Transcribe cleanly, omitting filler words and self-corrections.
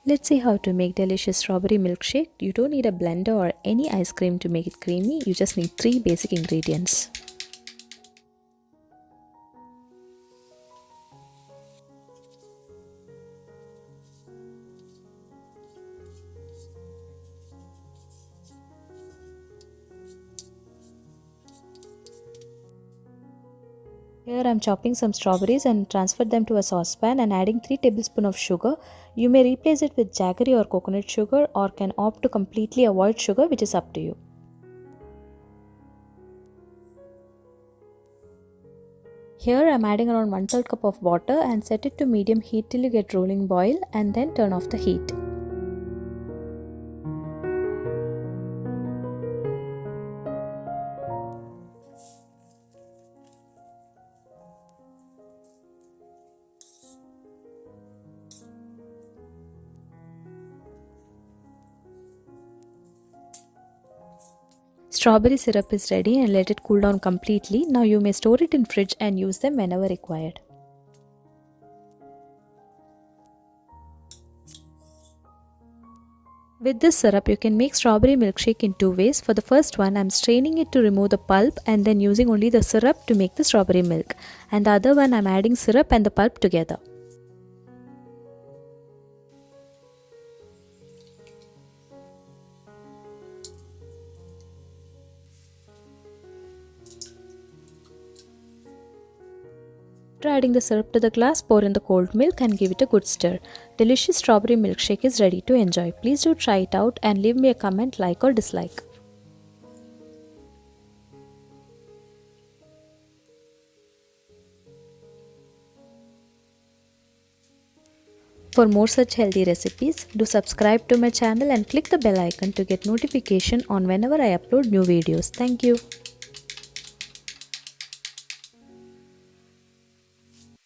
Let's see how to make delicious strawberry milkshake. You don't need a blender or any ice cream to make it creamy. You just need 3 basic ingredients. Here I am chopping some strawberries and transfer them to a saucepan and adding 3 tablespoons of sugar. You may replace it with jaggery or coconut sugar or can opt to completely avoid sugar, which is up to you. Here I am adding around 1/3 cup of water and set it to medium heat till you get rolling boil and then turn off the heat. Strawberry syrup is ready and let it cool down completely. Now you may store it in fridge and use them whenever required. With this syrup, you can make strawberry milkshake in 2 ways. For the first one, I am straining it to remove the pulp and then using only the syrup to make the strawberry milk. And the other one, I am adding syrup and the pulp together. After adding the syrup to the glass, pour in the cold milk and give it a good stir. Delicious strawberry milkshake is ready to enjoy. Please do try it out and leave me a comment, like or dislike. For more such healthy recipes, do subscribe to my channel and click the bell icon to get notification on whenever I upload new videos. Thank you.